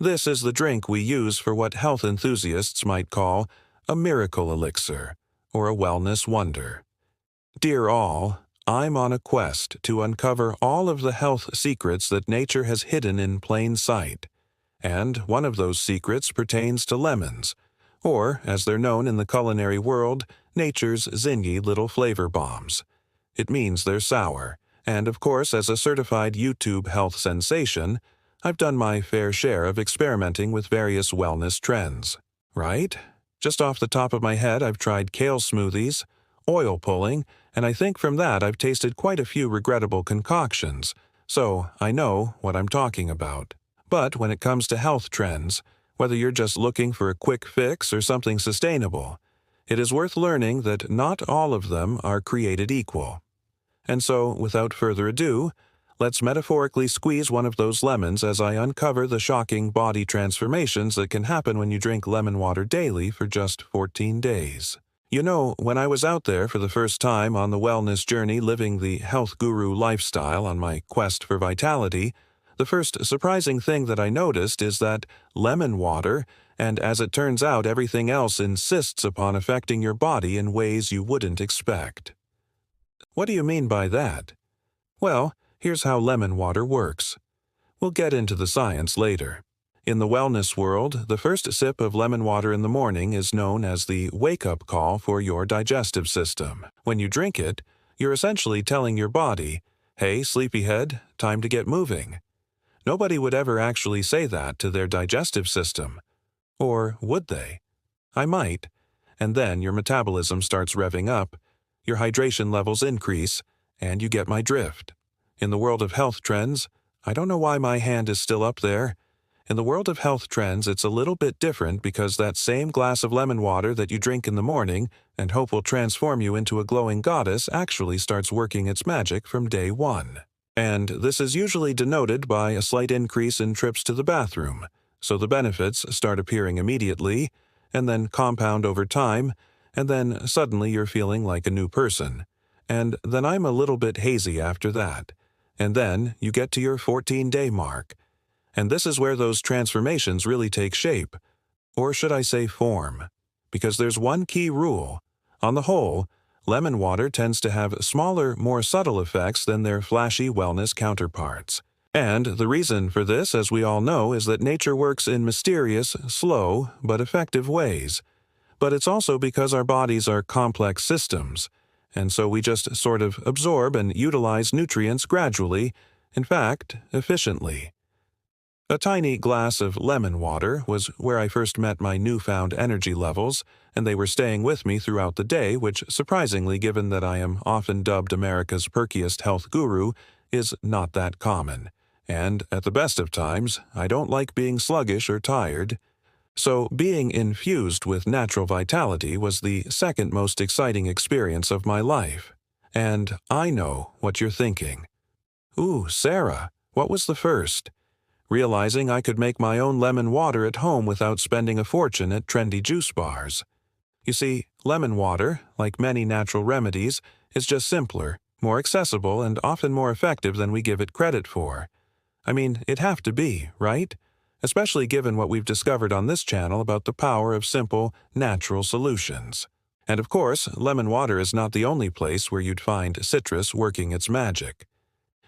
This is the drink we use for what health enthusiasts might call a miracle elixir or a wellness wonder. Dear all, I'm on a quest to uncover all of the health secrets that nature has hidden in plain sight. And one of those secrets pertains to lemons, or, as they're known in the culinary world, nature's zingy little flavor bombs. It means they're sour, and of course, as a certified YouTube health sensation, I've done my fair share of experimenting with various wellness trends. Right? Just off the top of my head, I've tried kale smoothies, oil pulling, and I think from that I've tasted quite a few regrettable concoctions, so I know what I'm talking about. But when it comes to health trends, whether you're just looking for a quick fix or something sustainable, it is worth learning that not all of them are created equal. And so, without further ado, let's metaphorically squeeze one of those lemons as I uncover the shocking body transformations that can happen when you drink lemon water daily for just 14 days. You know, when I was out there for the first time on the wellness journey living the health guru lifestyle on my quest for vitality, the first surprising thing that I noticed is that lemon water, and as it turns out everything else, insists upon affecting your body in ways you wouldn't expect. What do you mean by that? Well, here's how lemon water works. We'll get into the science later. In the wellness world, the first sip of lemon water in the morning is known as the wake-up call for your digestive system. When you drink it, you're essentially telling your body, "Hey, sleepyhead, time to get moving." Nobody would ever actually say that to their digestive system. Or would they? I might. And then your metabolism starts revving up, your hydration levels increase, and you get my drift. In the world of health trends, I don't know why my hand is still up there. In the world of health trends, it's a little bit different because that same glass of lemon water that you drink in the morning and hope will transform you into a glowing goddess actually starts working its magic from day one. And this is usually denoted by a slight increase in trips to the bathroom, so the benefits start appearing immediately, and then compound over time, and then suddenly you're feeling like a new person. And then I'm a little bit hazy after that. And then you get to your 14-day mark. And this is where those transformations really take shape. Or should I say form? Because there's one key rule. On the whole, lemon water tends to have smaller, more subtle effects than their flashy wellness counterparts. And the reason for this, as we all know, is that nature works in mysterious, slow, but effective ways. But it's also because our bodies are complex systems. And so we just sort of absorb and utilize nutrients gradually, in fact, efficiently. A tiny glass of lemon water was where I first met my newfound energy levels, and they were staying with me throughout the day, which, surprisingly given that I am often dubbed America's perkiest health guru, is not that common. And, at the best of times, I don't like being sluggish or tired. So being infused with natural vitality was the second most exciting experience of my life. And I know what you're thinking. Ooh, Sarah, what was the first? Realizing I could make my own lemon water at home without spending a fortune at trendy juice bars. You see, lemon water, like many natural remedies, is just simpler, more accessible, and often more effective than we give it credit for. I mean, it'd have to be, right? Especially given what we've discovered on this channel about the power of simple, natural solutions. And of course, lemon water is not the only place where you'd find citrus working its magic.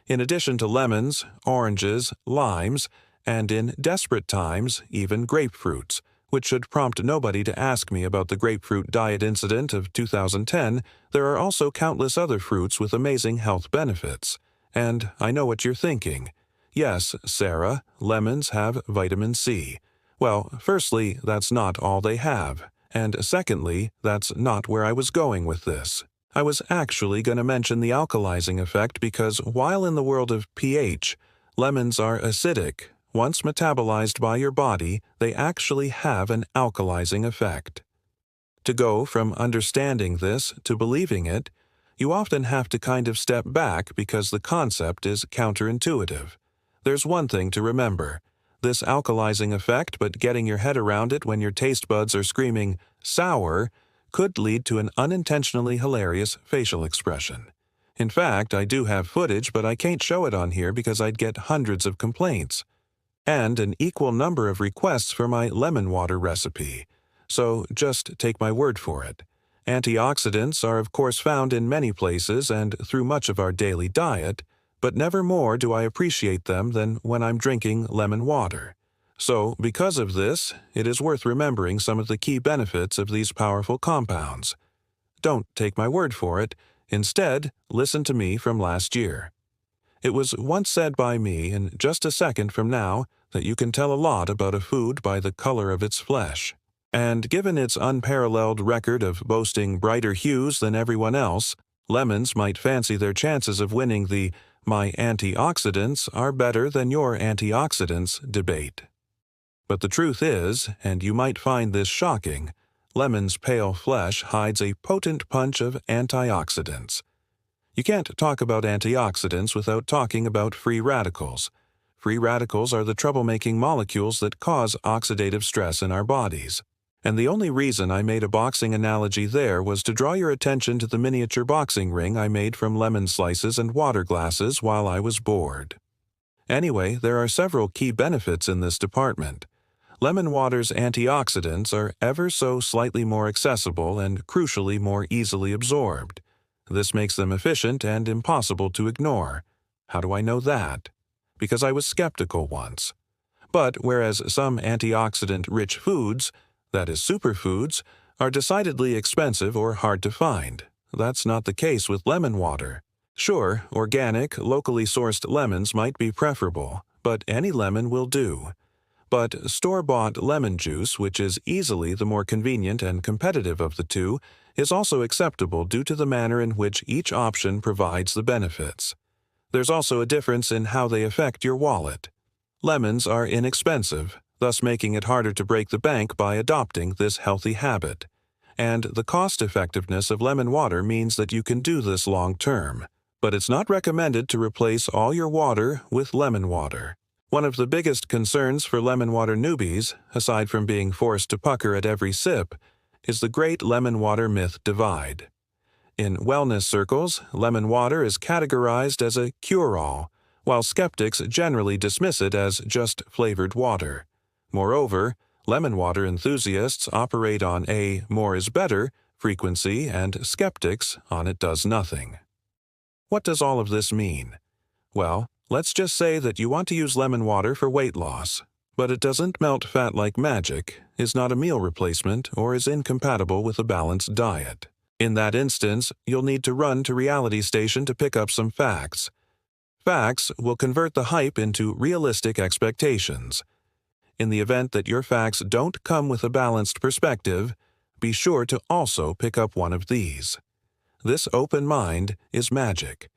In addition to lemons, oranges, limes, and in desperate times, even grapefruits, which should prompt nobody to ask me about the grapefruit diet incident of 2010, there are also countless other fruits with amazing health benefits. And I know what you're thinking. Yes, Sarah, lemons have vitamin C. Well, firstly, that's not all they have. And secondly, that's not where I was going with this. I was actually going to mention the alkalizing effect because while in the world of pH, lemons are acidic, once metabolized by your body, they actually have an alkalizing effect. To go from understanding this to believing it, you often have to kind of step back because the concept is counterintuitive. There's one thing to remember. This alkalizing effect, but getting your head around it when your taste buds are screaming, sour, could lead to an unintentionally hilarious facial expression. In fact, I do have footage, but I can't show it on here because I'd get hundreds of complaints. and an equal number of requests for my lemon water recipe. So just take my word for it. Antioxidants are of course found in many places and through much of our daily diet, but never more do I appreciate them than when I'm drinking lemon water. So, because of this, it is worth remembering some of the key benefits of these powerful compounds. Don't take my word for it. Instead, listen to me from last year. It was once said by me in just a second from now that you can tell a lot about a food by the color of its flesh. And given its unparalleled record of boasting brighter hues than everyone else, lemons might fancy their chances of winning the "my antioxidants are better than your antioxidants" debate. But the truth is, and you might find this shocking, lemon's pale flesh hides a potent punch of antioxidants. You can't talk about antioxidants without talking about free radicals. Free radicals are the troublemaking molecules that cause oxidative stress in our bodies. And the only reason I made a boxing analogy there was to draw your attention to the miniature boxing ring I made from lemon slices and water glasses while I was bored. Anyway, there are several key benefits in this department. Lemon water's antioxidants are ever so slightly more accessible and crucially more easily absorbed. This makes them efficient and impossible to ignore. How do I know that? Because I was skeptical once. But whereas some antioxidant-rich foods, that is superfoods, are decidedly expensive or hard to find, that's not the case with lemon water. Sure, organic, locally sourced lemons might be preferable, but any lemon will do. But store-bought lemon juice, which is easily the more convenient and competitive of the two, is also acceptable due to the manner in which each option provides the benefits. There's also a difference in how they affect your wallet. Lemons are inexpensive, thus making it harder to break the bank by adopting this healthy habit. And the cost-effectiveness of lemon water means that you can do this long-term. But it's not recommended to replace all your water with lemon water. One of the biggest concerns for lemon water newbies, aside from being forced to pucker at every sip, is the great lemon water myth divide. In wellness circles, lemon water is categorized as a cure-all, while skeptics generally dismiss it as just flavored water. Moreover, lemon water enthusiasts operate on a "more is better" frequency and skeptics on "it does nothing." What does all of this mean? Well, let's just say that you want to use lemon water for weight loss, but it doesn't melt fat like magic, is not a meal replacement, or is incompatible with a balanced diet. In that instance, you'll need to run to Reality Station to pick up some facts. Facts will convert the hype into realistic expectations. In the event that your facts don't come with a balanced perspective, be sure to also pick up one of these. This open mind is magic.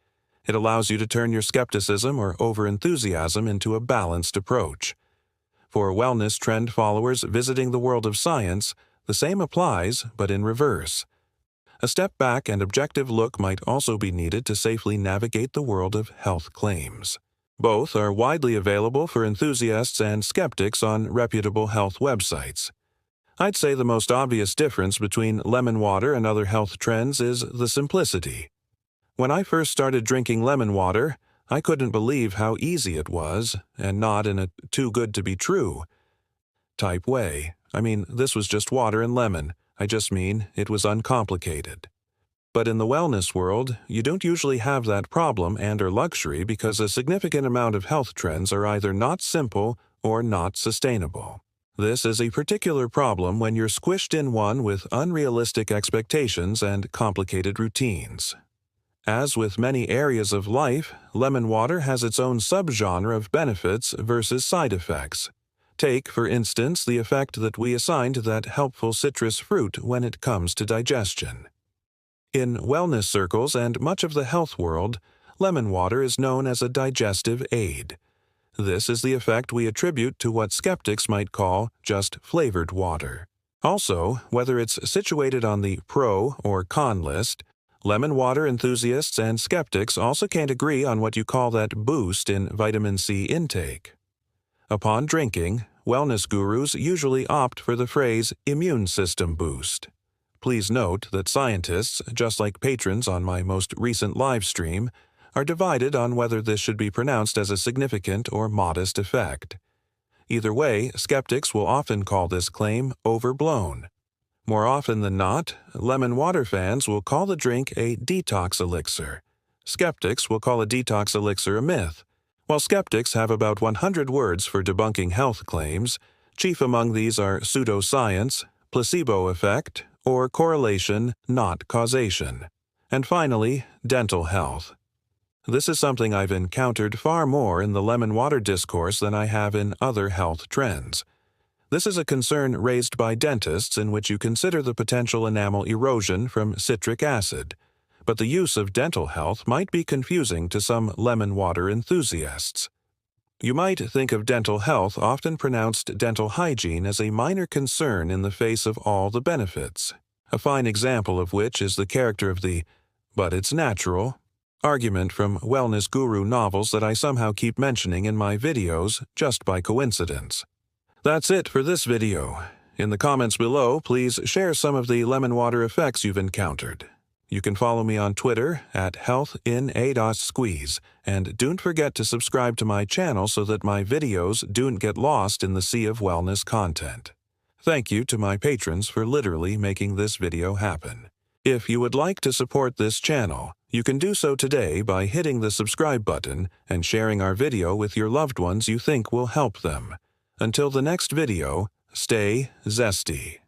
It allows you to turn your skepticism or overenthusiasm into a balanced approach. For wellness trend followers visiting the world of science, the same applies, but in reverse. A step back and objective look might also be needed to safely navigate the world of health claims. Both are widely available for enthusiasts and skeptics on reputable health websites. I'd say the most obvious difference between lemon water and other health trends is the simplicity. When I first started drinking lemon water, I couldn't believe how easy it was, and not in a too-good-to-be-true type way. I mean, this was just water and lemon. I just mean, it was uncomplicated. But in the wellness world, you don't usually have that problem and/or luxury because a significant amount of health trends are either not simple or not sustainable. This is a particular problem when you're squished in one with unrealistic expectations and complicated routines. As with many areas of life, lemon water has its own subgenre of benefits versus side effects. Take, for instance, the effect that we assign to that helpful citrus fruit when it comes to digestion. In wellness circles and much of the health world, lemon water is known as a digestive aid. This is the effect we attribute to what skeptics might call just flavored water. Also, whether it's situated on the pro or con list, lemon water enthusiasts and skeptics also can't agree on what you call that boost in vitamin C intake. Upon drinking, wellness gurus usually opt for the phrase immune system boost. Please note that scientists, just like patrons on my most recent live stream, are divided on whether this should be pronounced as a significant or modest effect. Either way, skeptics will often call this claim overblown. More often than not, lemon water fans will call the drink a detox elixir. Skeptics will call a detox elixir a myth. While skeptics have about 100 words for debunking health claims, chief among these are pseudoscience, placebo effect, or correlation, not causation. And finally, dental health. This is something I've encountered far more in the lemon water discourse than I have in other health trends. This is a concern raised by dentists in which you consider the potential enamel erosion from citric acid, but the use of dental health might be confusing to some lemon water enthusiasts. You might think of dental health, often pronounced dental hygiene, as a minor concern in the face of all the benefits, a fine example of which is the character of the "but it's natural" argument from wellness guru novels that I somehow keep mentioning in my videos just by coincidence. That's it for this video. In the comments below, please share some of the lemon water effects you've encountered. You can follow me on Twitter at healthin.a.squeeze, and don't forget to subscribe to my channel so that my videos don't get lost in the sea of wellness content. Thank you to my patrons for literally making this video happen. If you would like to support this channel, you can do so today by hitting the subscribe button and sharing our video with your loved ones you think will help them. Until the next video, stay zesty.